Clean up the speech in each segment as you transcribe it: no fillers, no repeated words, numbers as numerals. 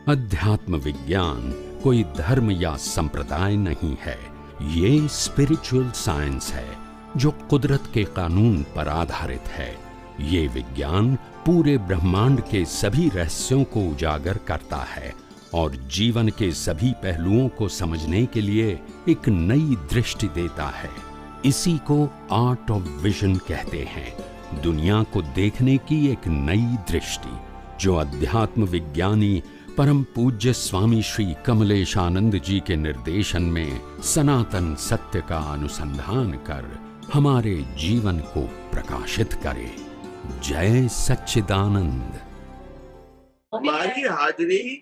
अध्यात्म विज्ञान कोई धर्म या संप्रदाय नहीं है, ये स्पिरिचुअल साइंस है जो कुदरत के कानून पर आधारित है। ये विज्ञान पूरे ब्रह्मांड के सभी रहस्यों को उजागर करता है और जीवन के सभी पहलुओं को समझने के लिए एक नई दृष्टि देता है। इसी को आर्ट ऑफ विजन कहते हैं, दुनिया को देखने की एक नई दृष्टि, जो अध्यात्म विज्ञानी परम पूज्य स्वामी श्री कमलेशानंद जी के निर्देशन में सनातन सत्य का अनुसंधान कर हमारे जीवन को प्रकाशित करे। जय सच्चिदानंद। મારી હાજરી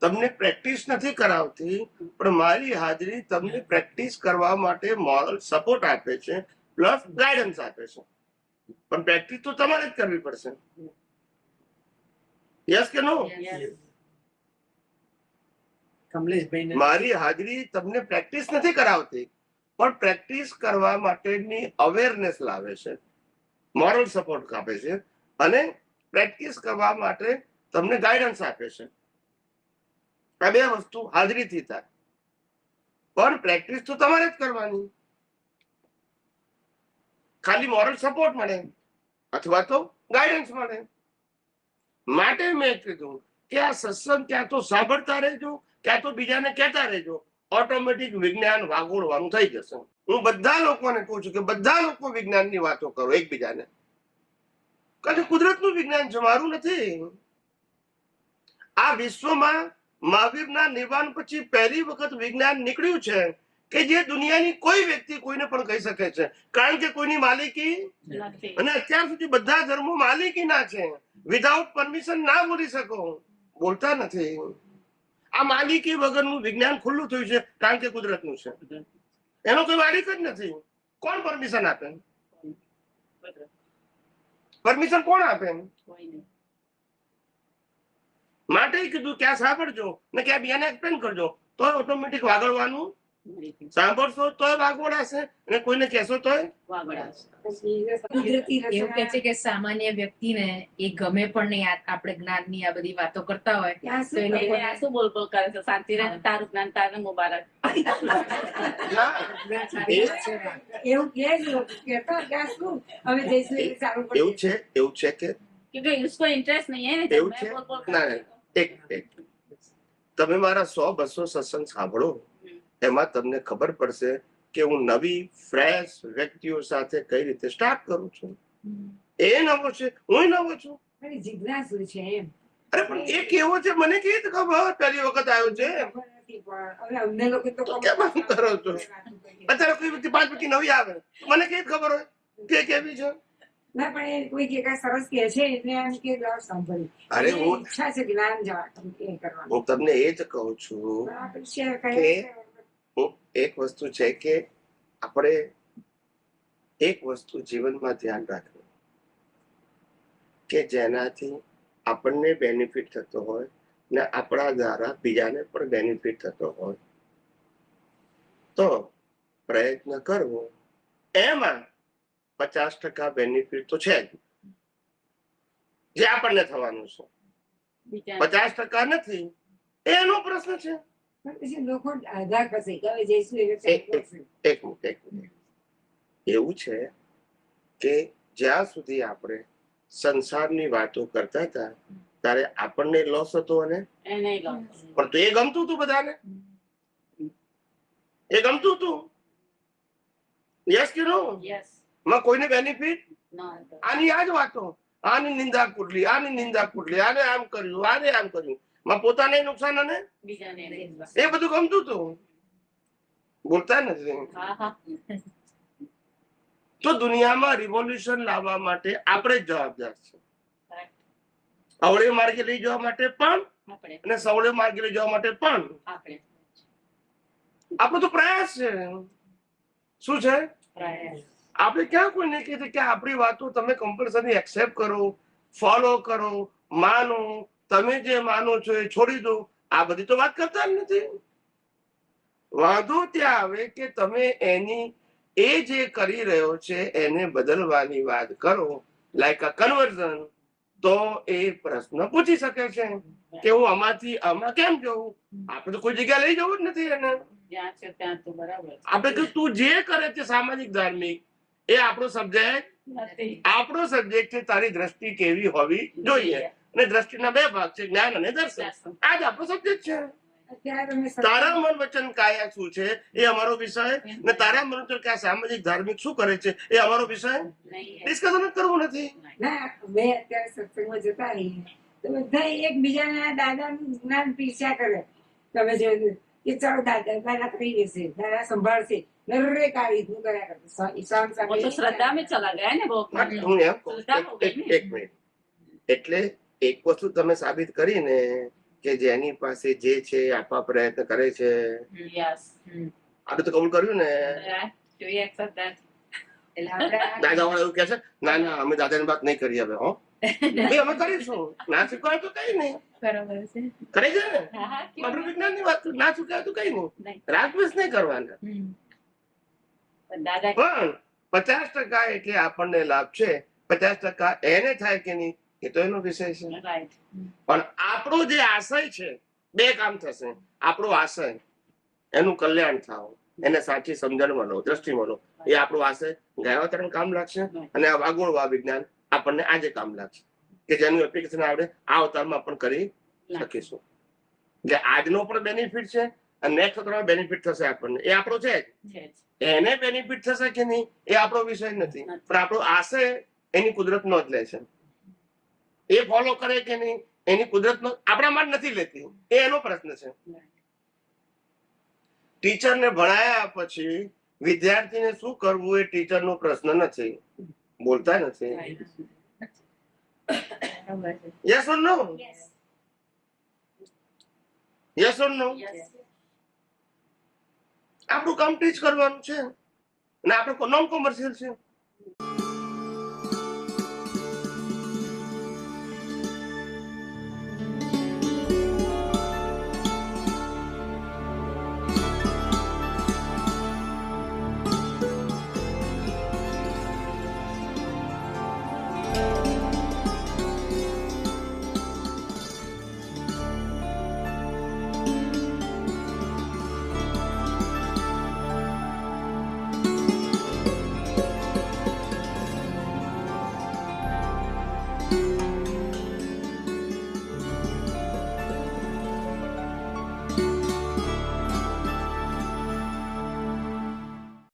તમને પ્રેક્ટિસ નથી કરાવતી, પણ મારી હાજરી તમને પ્રેક્ટિસ કરવા માટે મોરલ સપોર્ટ આપે છે, પ્લસ ગાઈડન્સ આપે છે, પણ પ્રેક્ટિસ તો તમારે જ કરવી પડશે. યસ કે નો? મારી હાજરી તમને પ્રેક્ટિસ નથી કરાવતી, પણ પ્રેક્ટિસ કરવા માટેની અવેરનેસ લાવે છે, મોરલ સપોર્ટ આપે છે અને પ્રેક્ટિસ કરવા માટે તમને ગાઈડન્સ આપે છે. આ બે વસ્તુ હાજરીથી થાય, પણ પ્રેક્ટિસ તો તમારે જ કરવાની. ખાલી મોરલ સપોર્ટ મળે અથવા તો ગાઈડન્સ મળે. માટે મેં કીધું કે આ સત્સંગ ક્યાં તો સાંભળતા રહેજો, ક્યાં તો બીજાને કહેતા રહેજો, ઓટોમેટિક વિજ્ઞાન વાગોળવાનું થઈ જશે. હું બધા લોકોને કહું છું કે બધા લોકો વિજ્ઞાનની વાતો કરો એકબીજાને, કારણ કે કુદરતનું વિજ્ઞાન છે, મારું નથી. આ વિશ્વમાં મહાવીરના નિર્વાણ પછી પહેલી વખત વિજ્ઞાન નીકળ્યું છે કે જે દુનિયાની કોઈ વ્યક્તિ કોઈને પણ કહી શકે છે, કારણ કે કોઈની માલિકી નથી. અને અત્યાર સુધી બધા ધર્મો માલિકીના છે, વિધાઉટ પરમિશન ના બોલી શકો, બોલતા નથી. આ માલિકી વગરનું વિજ્ઞાન ખુલ્લું થયું છે, કારણ કે કુદરતનું છે, એનો કોઈ માલિક જ નથી. કોણ પરમિશન આપે? પરમિશન કોણ આપે? માટે કીધું ક્યાં સાંભળજો ને ક્યાં બીજાને એક્સપ્લેન કરજો, તો ઓટોમેટિક વાગડવાનું. સાંભળશો તોય વાગોડાશે અને કોઈને કહેશો તોય વાગોડાશે. એવું કે છે કે સામાન્ય વ્યક્તિને એ ગમે પણ નહીં. આપણે જ્ઞાનની આ બધી વાતો કરતા હોય તો એ લોકો શું બોલ બોલ કરે છે, શાંતિ રહે, તારું જ્ઞાન તારે મુબારક. એવું છે કે उसको इंटरेस्ट नहीं है ना, એવું છે. એક તમે મારા 100-200 સત્સંગ સાંભળો, એમાં તમને ખબર પડશે કે હું નવી ફ્રેશ વ્યક્તિઓ સાથે કઈ રીતે સ્ટાર્ટ કરું છું. એ નવો છે, હું નવો છું. જિજ્ઞાસુ છે એમ. અરે પણ એ કેવો છે મને કેવી રીતે ખબર? પહેલી વખત આવ્યો છે. અમને લોકો તો કેમ આમ કરો છો? અત્યારે કોઈ વ્યક્તિ 5 વ્યક્તિ નવી આવે, મને કેવી ખબર હોય કે કેવી છે? ના, પણ કોઈ કે સરસ કે છે એટલે એમ કે સાંભળી. અરે હું ઈચ્છા છે જ્ઞાન કરવાનું. હું તમને એ જ કહું છું કે એક વસ્તુ છે કે આપણે એક વસ્તુ જીવનમાં ધ્યાન રાખવું કે જેનાથી આપણને બેનિફિટ થતો હોય ને આપણા દ્વારા બીજાને પણ બેનિફિટ થતો હોય, તો પ્રયત્ન કરવો. એમાં 50% બેનિફિટ તો છે જ, જે આપણને થવાનું છે. 50% નથી, એનો પ્રશ્ન છે. લોકો આધાર કરશે કે હવે જઈશું. એક મિનિટ. એવું છે કે જ્યાં સુધી આપણે સંસારની વાતો કરતા હતા ત્યારે આપણને લોસ હતો અને પણ તો એ ગમતું હતું બધાને, એ ગમતું હતું. યસ કે નો? માં કોઈને બેનિફિટ? આની આ જ વાતો, આની નિંદા કુટલી, આની નિંદા કુટલી, આને આમ કર્યું, આને આમ કર્યું, માં પોતાને નુકસાન અને એ બધું ગમતું હતું. બોલતા નથી. તો દુનિયામાં રિવોલ્યુશન લાવવા માટે આપણે જ જવાબદાર છે. અવળે માર્ગે લઈ જવા માટે પણ અને સવળે માર્ગે લઈ જવા માટે પણ આપણો તો પ્રયાસ છે. શું છે? આપણે ક્યાં કોઈને કીધું કે આપણી વાતો તમે કમ્પલસરી એક્સેપ્ટ કરો, ફોલો કરો, માનો, તમે જે માનો છો એ છોડી દો. આ બધી તો વાત કરતા જ નથી. વાંધો ત્યાં આવે કે તમે એની એ જે કરી રહ્યો છે એને બદલવાની વાત કરો, લાઈક અ કન્વર્ઝન. તો એ પ્રશ્ન પૂછી શકે છે કે હું આમાંથી આમાં કેમ જવું. આપણે તો કોઈ જગ્યા લઈ જવું જ નથી એને. જ્યાં છે ત્યાં તો બરાબર આપણે કે તું જે કરે છે સામાજિક ધાર્મિક એ આપણો સબ્જેક્ટ નથી. આપણો સબ્જેક્ટ છે. તારી દ્રષ્ટિ કેવી હોવી જોઈએ. અને દ્રષ્ટિના બે ભાગ છે, જ્ઞાન અને દર્શન. આ જ આપણો સબ્જેક્ટ છે. અત્યારે તમે તારા મન વચન કાયા શું છે એ અમારો વિષય, ને તારા મન વચન કાયા સામાજિક ધાર્મિક શું કરે છે એ અમારો વિષય. નહીં. ડિસ્કશન જ કરવું નથી. ના મેં અત્યારે સત્સંગમાં જતા રહીએ તો બધા એકબીજાના દાદાનું જ્ઞાન પીછા કરે. તમે જોયું કે ચાલો દાદા કરી દેશે, દાદા સંભાળશે, દરેક આ રીતનું કર્યા કરતા. ઈશાન वो तो श्रद्धा में चला गया है ना वो. પણ હું એમ કહું, એક મિનિટ, એટલે એક વસ્તુ તમે સાબિત કરીને કે જેની પાસે જે છે એ આપવા પ્રયત્ન કરે છે, Yes. આપણે તો કબૂલ કર્યું ને. Yeah. Do we accept that? એટલે આપણે દાદા વાળા એવું કે છે, ના ના અમે દાદાની વાત નહીં કરીએ હવે. હો ભાઈ અમે કરીશું. ના ચૂકવાય તો કઈ નહીં, બરાબર છે. કરી છે ને. હા, હા, કેમ આપણે વિજ્ઞાન ની વાત, ના ચૂકાય તો કઈ નહીં. નહીં. રાગદ્વેષ નહીં કરવાના. પણ દાદા પણ 50% એટલે આપણને લાભ છે, 50% એને થાય કે નહીં એ તો એનો વિષય છે. રાઈટ. પણ આપણો જે આશય છે, બે કામ થશે. આપણો આશય, એનું કલ્યાણ થાવ, એને સાચી સમજણ મળો, દ્રષ્ટિ મળો, એ આપણો આશય ગયા અવતારમાં કામ લાગશે. અને આ વાગુણ વા વિજ્ઞાન આપણને આજે કામ લાગશે, કે જેનું એપ્લિકેશન આપણે આ અવતારમાં પણ કરી શકીશું. એટલે આજનો પણ બેનિફિટ છે અને નેક્સ્ટ અવતારમાં બેનિફિટ થશે આપણને, એ આપણો છે જ. છે જ. એને બેનિફિટ થશે કે નહીં એ આપણો વિષય નથી, પણ આપણો આશય એની કુદરત નો જ લે છે. એ ફોલો કરે કે નહીં એની કુદરત નો આપણા માં નથી લેતી, એ એનો પ્રશ્ન છે. ટીચરને ભણાયા પછી વિદ્યાર્થીને શું કરવું એ ટીચર નો પ્રશ્ન નથી, બોલતા નથી. બરાબર છે. Yes or no? Yes or no? Yes. આપણું કામ ટીચ કરવાનું છે, અને આપણે નોન કોમર્શિયલ છે.